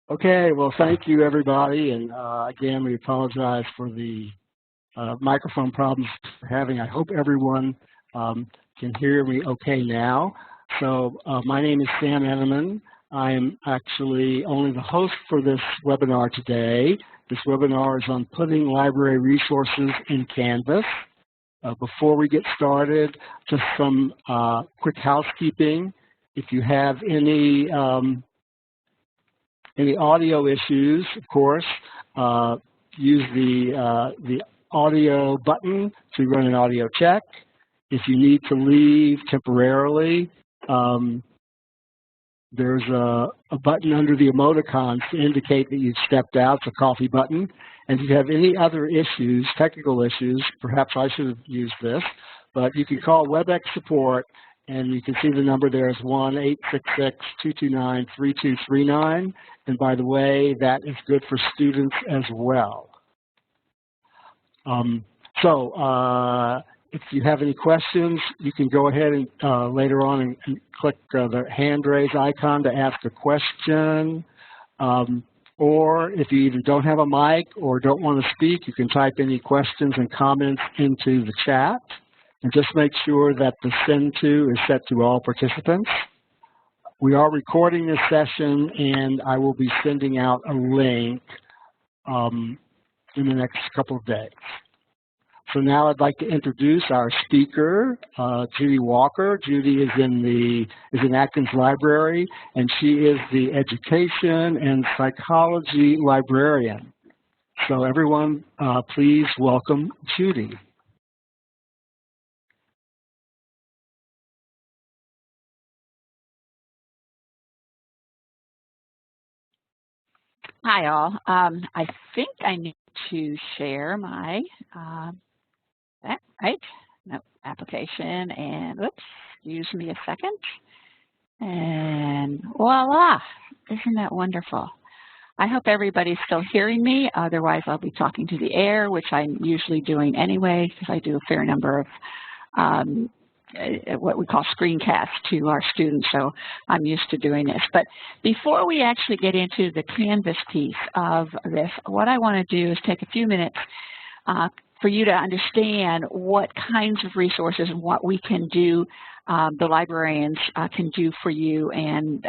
Okay, well, thank you, everybody. And again, we apologize for the microphone problems we're having. I hope everyone can hear me okay now. So my name is Sam Enneman. I am actually only the host for this webinar today. This webinar is on putting library resources in Canvas. Before we get started, just some quick housekeeping. If you have any audio issues, of course, use the audio button to run an audio check. If you need to leave temporarily, there's a button under the emoticons to indicate that you've stepped out. It's a coffee button. And if you have any other issues, technical issues, perhaps I should have used this, but you can call WebEx support, and you can see the number there is 1-866-229-3239. And by the way, that is good for students as well. If you have any questions, you can go ahead and later on and click the hand raise icon to ask a question. Or if you even don't have a mic or don't want to speak, you can type any questions and comments into the chat. And just make sure that the send to is set to all participants. We are recording this session, and I will be sending out a link in the next couple of days. So now I'd like to introduce our speaker, Judy Walker. Judy is in Atkins Library, and she is the Education and Psychology Librarian. So everyone, please welcome Judy. Hi, all. I think I need to share my application, and oops, excuse me a second, and voila! Isn't that wonderful? I hope everybody's still hearing me. Otherwise, I'll be talking to the air, which I'm usually doing anyway, because I do a fair number of what we call screencasts to our students, so I'm used to doing this. But before we actually get into the Canvas piece of this, what I want to do is take a few minutes for you to understand what kinds of resources and what we can do, the librarians can do for you, and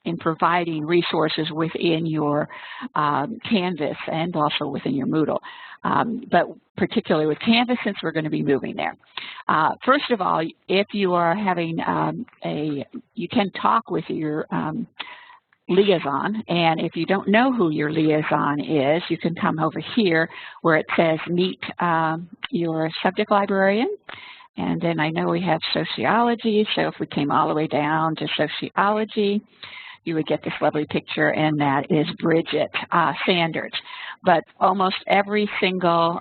in providing resources within your Canvas and also within your Moodle. But particularly with Canvas, since we're going to be moving there. First of all, if you are having you can talk with your liaison, and if you don't know who your liaison is, you can come over here where it says meet your subject librarian. And then I know we have sociology, so if we came all the way down to sociology, you would get this lovely picture, and that is Bridget Sanders. But almost every single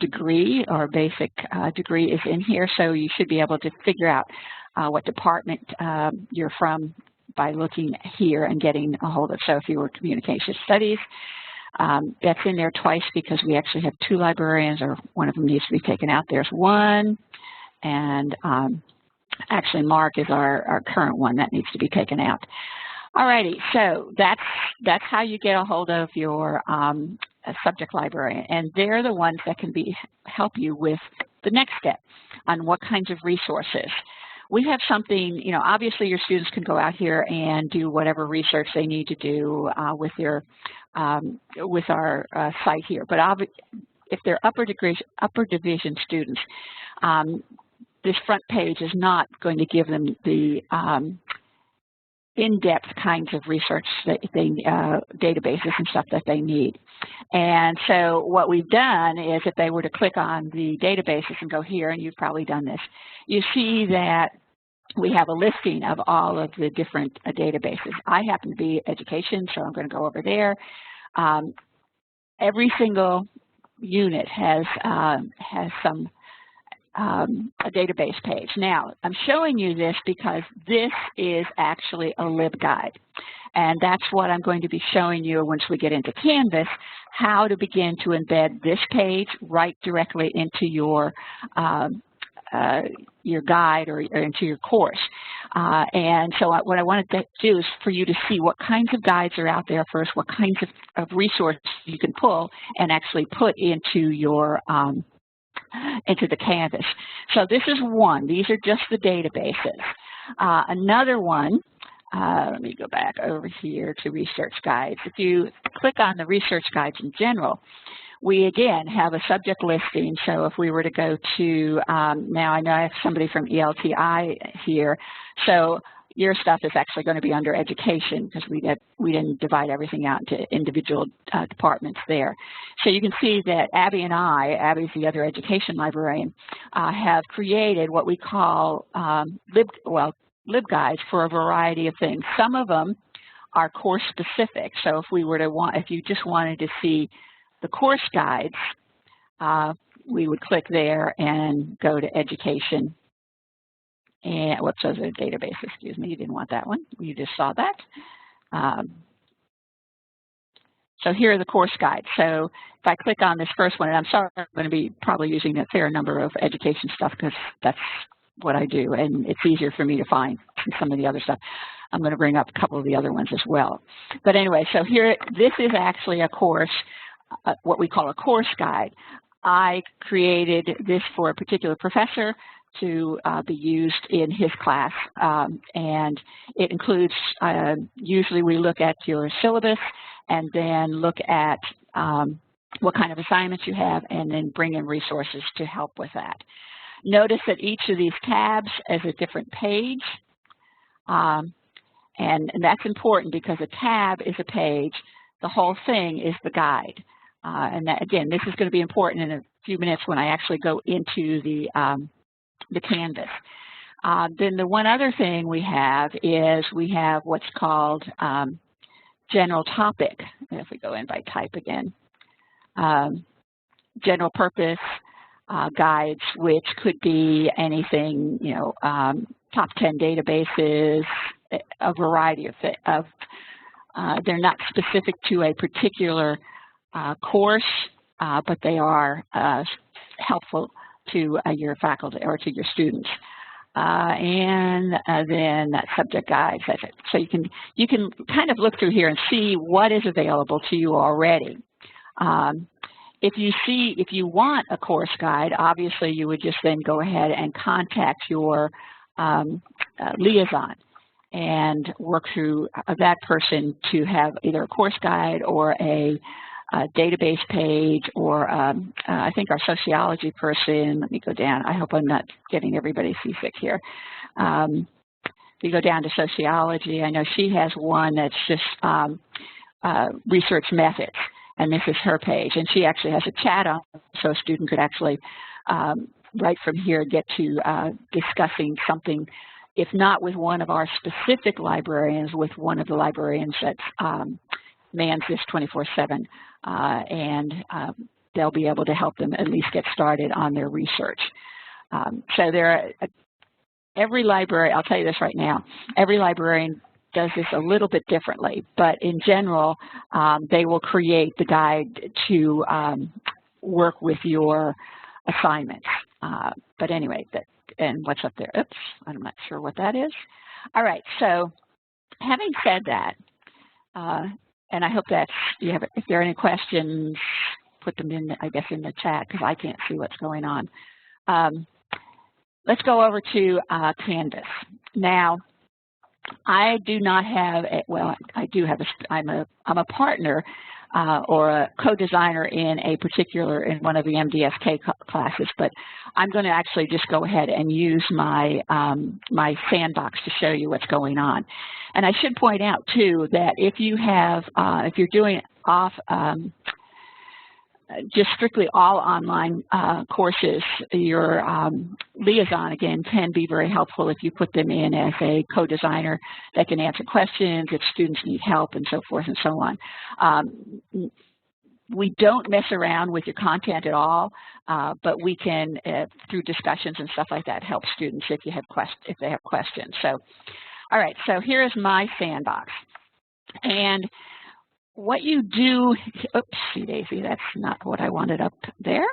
degree or basic degree is in here, so you should be able to figure out what department you're from by looking here and getting a hold of. So if you were communication studies, that's in there twice because we actually have two librarians, or one of them needs to be taken out. There's one, and actually Mark is our current one that needs to be taken out. Alrighty, so that's how you get a hold of your subject librarian, and they're the ones that can help you with the next step on what kinds of resources. We have something, obviously your students can go out here and do whatever research they need to do with our site here. But if they're upper division students, this front page is not going to give them the in-depth kinds of research that databases and stuff that they need. And so what we've done is, if they were to click on the databases and go here, and you've probably done this, you see that we have a listing of all of the different databases. I happen to be education, so I'm going to go over there. Every single unit has some a database page. Now, I'm showing you this because this is actually a LibGuide. And that's what I'm going to be showing you once we get into Canvas, how to begin to embed this page right directly into your your guide or into your course. And so what I wanted to do is for you to see what kinds of guides are out there first, what kinds of resources you can pull and actually put into your into the Canvas. So this is one. These are just the databases. Another one, let me go back over here to research guides. If you click on the research guides in general, we again have a subject listing. So if we were to go to, now I know I have somebody from ELTI here, so your stuff is actually going to be under education because we didn't divide everything out into individual departments there. So you can see that Abby and I, Abby's the other education librarian, have created what we call LibGuides for a variety of things. Some of them are course specific. So if we were to if you just wanted to see the course guides, we would click there and go to education. And whoops, those are databases, excuse me, you didn't want that one. You just saw that. So here are the course guides. So if I click on this first one, and I'm sorry, I'm going to be probably using a fair number of education stuff because that's what I do, and it's easier for me to find some of the other stuff. I'm going to bring up a couple of the other ones as well. But anyway, so here, this is actually a course, what we call a course guide. I created this for a particular professor to be used in his class, and it includes, usually we look at your syllabus and then look at what kind of assignments you have and then bring in resources to help with that. Notice that each of these tabs is a different page, and that's important because a tab is a page, the whole thing is the guide. And that, again, this is going to be important in a few minutes when I actually go into the Canvas. Then the one other thing we have is we have what's called general topic. If we go in by type again, general purpose guides, which could be anything, you know, top 10 databases, a variety of things. They're not specific to a particular course, but they are helpful to your faculty or to your students. And then subject guides. So you can kind of look through here and see what is available to you already. If you want a course guide, obviously you would just then go ahead and contact your liaison and work through that person to have either a course guide or a database page, or I think our sociology person, let me go down, I hope I'm not getting everybody seasick here. If you go down to sociology, I know she has one that's just research methods, and this is her page, and she actually has a chat on, so a student could actually right from here get to discussing something, if not with one of our specific librarians, with one of the librarians that mans this 24/7, and they'll be able to help them at least get started on their research. So every library, I'll tell you this right now, every librarian does this a little bit differently, but in general, they will create the guide to work with your assignments. But anyway, and what's up there? Oops, I'm not sure what that is. All right, so having said that, and I hope that if there are any questions, put them in, I guess, in the chat because I can't see what's going on. Let's go over to Canvas. Now, I do not have, well, I do have, I'm a partner or a co-designer in one of the MDSK classes, but I'm going to actually just go ahead and use my Sandbox to show you what's going on. And I should point out too that if you have, if you're doing off just strictly all online courses, your liaison, again, can be very helpful if you put them in as a co-designer that can answer questions if students need help and so forth and so on. We don't mess around with your content at all, but we can, through discussions and stuff like that, help students if they have questions. So, all right, so here is my Sandbox. And what you do, oopsie daisy, that's not what I wanted up there.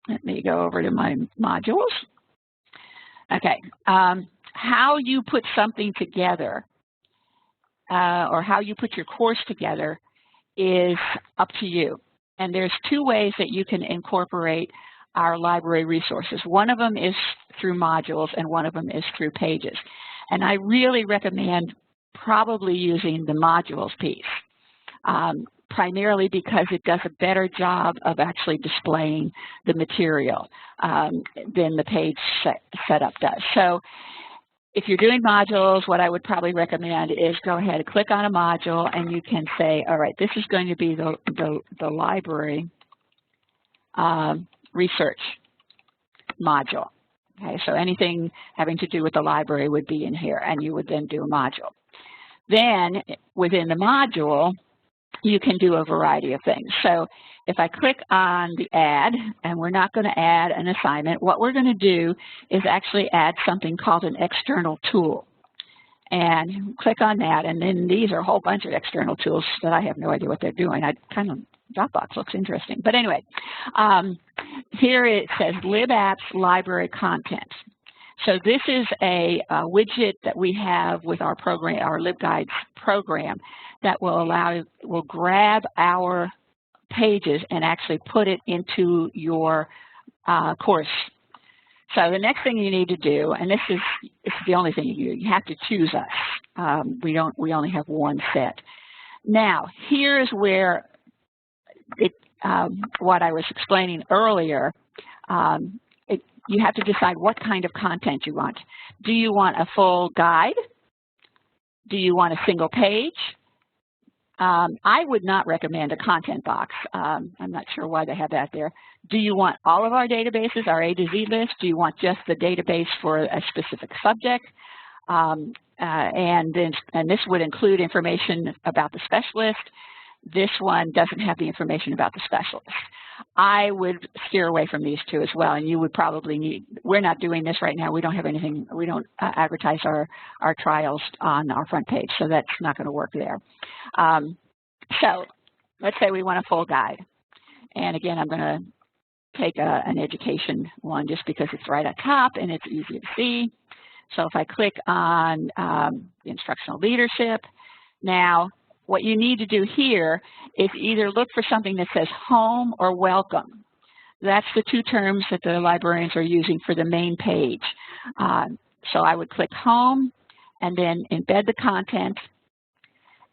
Let me go over to my modules. Okay, how you put something together or how you put your course together is up to you. And there's two ways that you can incorporate our library resources. One of them is through modules and one of them is through pages. And I really recommend probably using the modules piece, primarily because it does a better job of actually displaying the material than the page setup does. So if you're doing modules, what I would probably recommend is go ahead and click on a module and you can say, all right, this is going to be the library research module. Okay, so anything having to do with the library would be in here, and you would then do a module. Then within the module, you can do a variety of things. So if I click on the add, and we're not going to add an assignment, what we're going to do is actually add something called an external tool. And click on that, and then these are a whole bunch of external tools that I have no idea what they're doing. Dropbox looks interesting. But anyway, here it says LibApps Library Content. So this is a widget that we have with our program, our LibGuides program, that will grab our pages and actually put it into your course. So the next thing you need to do, and this is the only thing you do, you have to choose us. We only have one set. Now, here's where what I was explaining earlier, you have to decide what kind of content you want. Do you want a full guide? Do you want a single page? I would not recommend a content box. I'm not sure why they have that there. Do you want all of our databases, our A to Z list? Do you want just the database for a specific subject? And this would include information about the specialist. This one doesn't have the information about the specialist. I would steer away from these two as well, and you would probably need, we're not doing this right now. We don't have anything, we don't advertise our trials on our front page, so that's not going to work there. So let's say we want a full guide. And again, I'm going to take an education one just because it's right at top and it's easy to see. So if I click on instructional leadership, now what you need to do here is either look for something that says home or welcome. That's the two terms that the librarians are using for the main page. So I would click home and then embed the content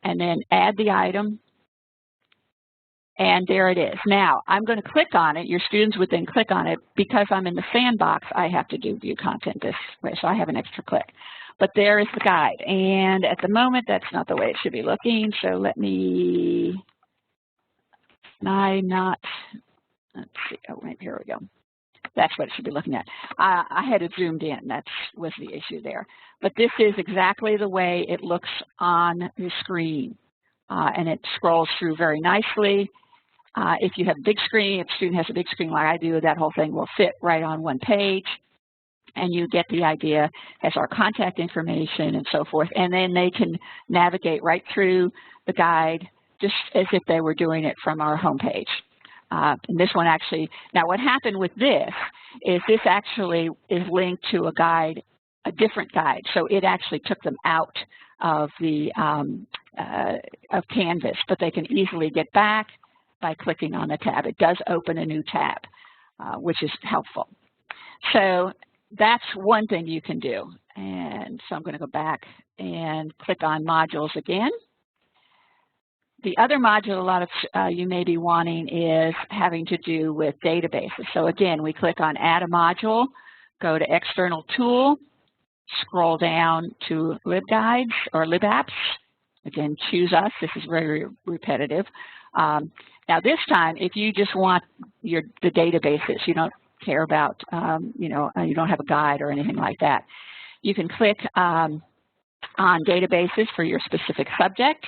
and then add the item. And there it is. Now, I'm going to click on it. Your students would then click on it. Because I'm in the Sandbox, I have to do view content this way, so I have an extra click. But there is the guide. And at the moment, that's not the way it should be looking. So let me, let's see, oh, wait, here we go. That's what it should be looking at. I had it zoomed in. That was the issue there. But this is exactly the way it looks on the screen. And it scrolls through very nicely. If you have a big screen, if a student has a big screen like I do, that whole thing will fit right on one page. And you get the idea, has our contact information and so forth. And then they can navigate right through the guide just as if they were doing it from our homepage. And this one actually, now what happened with this is this actually is linked to a guide, a different guide. So it actually took them out of the of Canvas, but they can easily get back by clicking on the tab. It does open a new tab, which is helpful. So that's one thing you can do. And so I'm going to go back and click on modules again. The other module a lot of you may be wanting is having to do with databases. So again, we click on add a module, go to external tool, scroll down to LibGuides or LibApps. Again, choose us. This is very repetitive. Now this time, if you just want the databases, you don't care about, you don't have a guide or anything like that, you can click on databases for your specific subject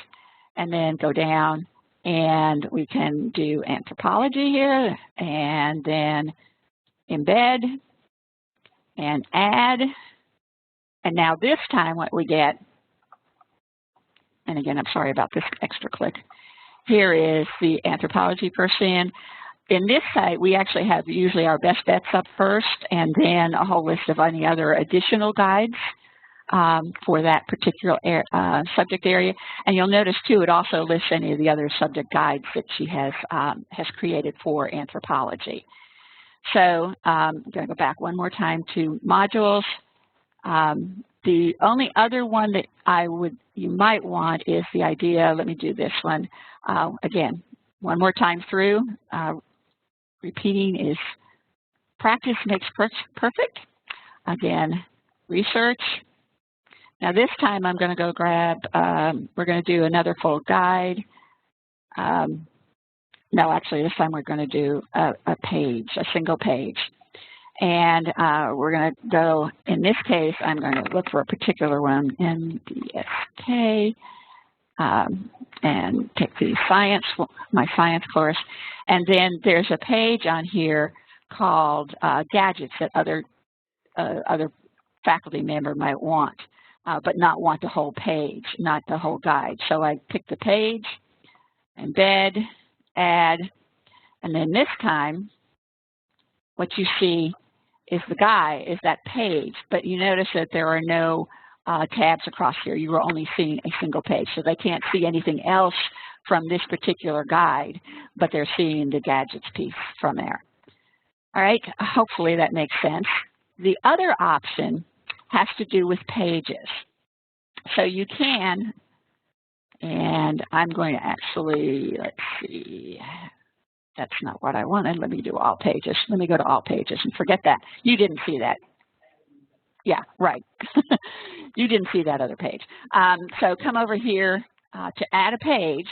and then go down and we can do anthropology here and then embed and add. And now this time what we get, and again, I'm sorry about this extra click. Here is the anthropology person. in this site, we actually have usually our best bets up first, and then a whole list of any other additional guides for that particular subject area. And you'll notice too, it also lists any of the other subject guides that she has created for anthropology. So I'm going to go back one more time to modules. The only other one that you might want is the idea. Let me do this one again. One more time through. Repeating is practice makes perfect. Again, research. Now this time I'm going to go grab, we're going to do another full guide. No, actually this time we're going to do a page, a single page. And we're going to go, in this case, I'm going to look for a particular one, MDSK, and take the my science course. And then there's a page on here called gadgets that other faculty member might want, but not want the whole page, not the whole guide. So I pick the page, embed, add, and then this time what you see is the guide, is that page, but you notice that there are no tabs across here. You are only seeing a single page, so they can't see anything else from this particular guide, but they're seeing the gadgets piece from there. All right, hopefully that makes sense. The other option has to do with pages. So you can, and I'm going to actually, let's see, that's not what I wanted. Let me do all pages. Let me go to all pages and forget that. You didn't see that. Yeah, right. You didn't see that other page. So come over here to add a page,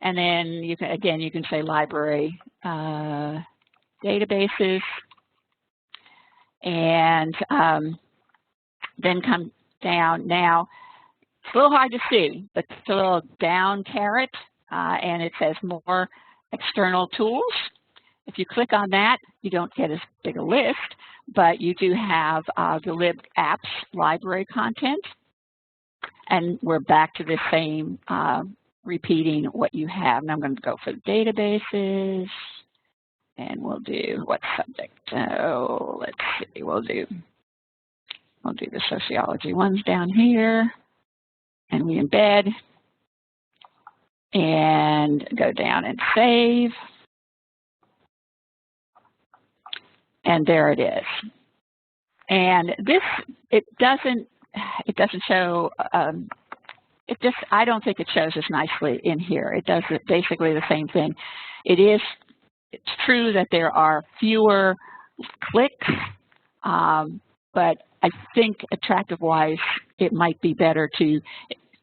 and then you can, again, you can say library databases, and then come down. Now, it's a little hard to see, but it's a little down caret, and it says more external tools. If you click on that, you don't get as big a list, but you do have the lib apps library content. And we're back to the same repeating what you have. And I'm going to go for databases, and we'll do what subject? Oh, let's see. We'll do the sociology ones down here, and we embed, and go down and save. And there it is. And this, it doesn't show, I don't think it shows as nicely in here. It does basically the same thing. It's true that there are fewer clicks, but I think attractive-wise, it might be better to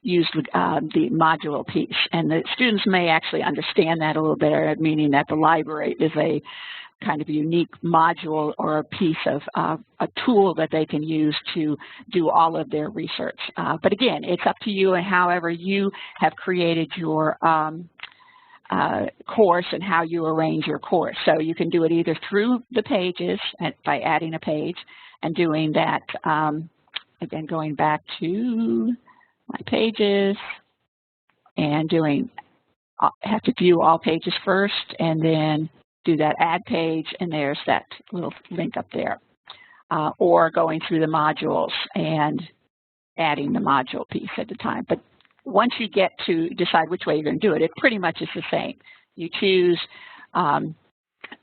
use the module piece. And the students may actually understand that a little better, meaning that the library is a kind of unique module or a piece of a tool that they can use to do all of their research. But again, it's up to you and however you have created your course and how you arrange your course. So you can do it either through the pages by adding a page and doing that, again, going back to my pages and doing, have to view all pages first and then do that add page, and there's that little link up there. Or going through the modules and adding the module piece at the time. But once you get to decide which way you're going to do it, it pretty much is the same. You choose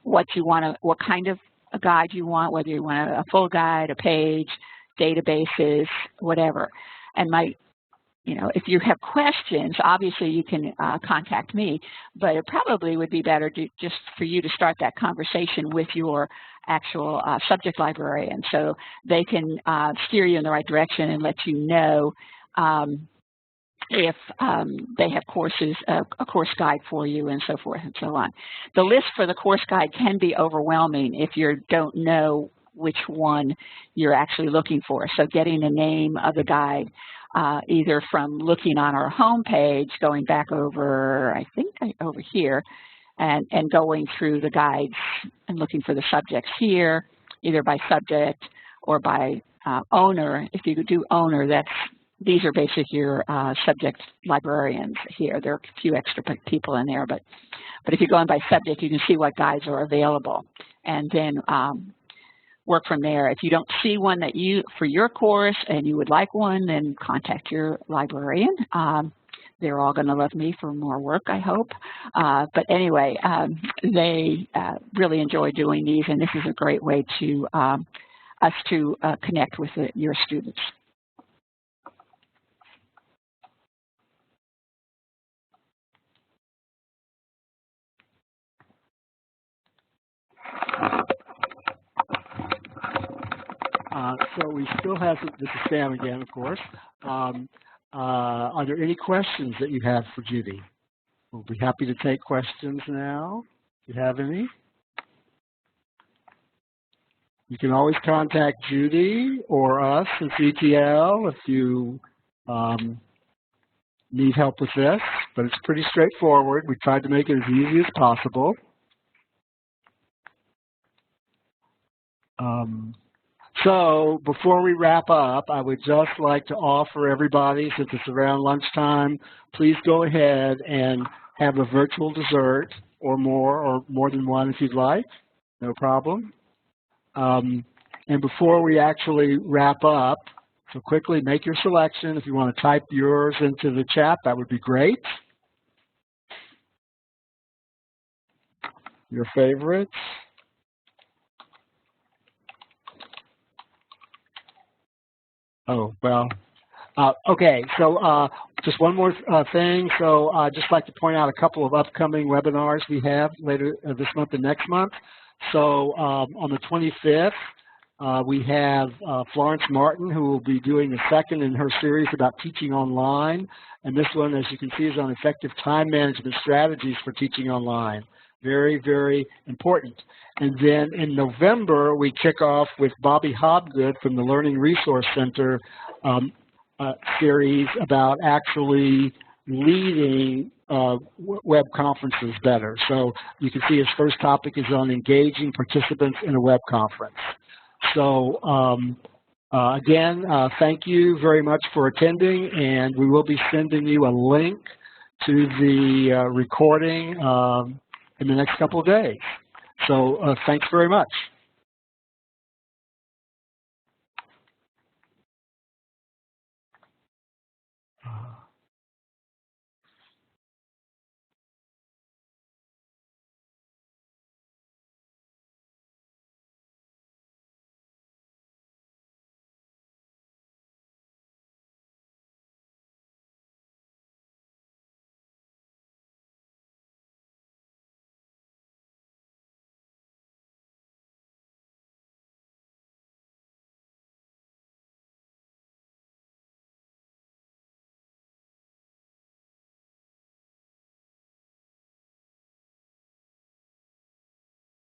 what you want, what kind of a guide you want, whether you want a full guide, a page, databases, whatever. And if you have questions, obviously you can contact me, but it probably would be better just for you to start that conversation with your actual subject librarian, so they can steer you in the right direction and let you know if they have courses, a course guide for you and so forth and so on. The list for the course guide can be overwhelming if you don't know which one you're actually looking for. So getting the name of the guide, either from looking on our home page, going back over, I think over here, and going through the guides and looking for the subjects here, either by subject or by owner. If you could do owner, that's these are basically your subject librarians here. There are a few extra people in there, but if you go in by subject, you can see what guides are available, and then work from there. If you don't see one that for your course and you would like one, then contact your librarian. They're all going to love me for more work, I hope. But anyway, they really enjoy doing these, and this is a great way to us to connect with your students. So we still have, this is Sam again, of course. Are there any questions that you have for Judy? We'll be happy to take questions now, if you have any. You can always contact Judy or us at CTL if you need help with this, but it's pretty straightforward. We tried to make it as easy as possible. So before we wrap up, I would just like to offer everybody, since it's around lunchtime, please go ahead and have a virtual dessert or more than one if you'd like, no problem. And before we actually wrap up, so quickly make your selection. If you want to type yours into the chat, that would be great. Your favorites. Oh, well, okay, so just one more thing. So I'd just like to point out a couple of upcoming webinars we have later this month and next month. So on the 25th, we have Florence Martin, who will be doing the second in her series about teaching online. And this one, as you can see, is on effective time management strategies for teaching online. Very, very important. And then in November, we kick off with Bobby Hobgood from the Learning Resource Center series about actually leading web conferences better. So you can see his first topic is on engaging participants in a web conference. So again, thank you very much for attending, and we will be sending you a link to the recording in the next couple of days. So thanks very much.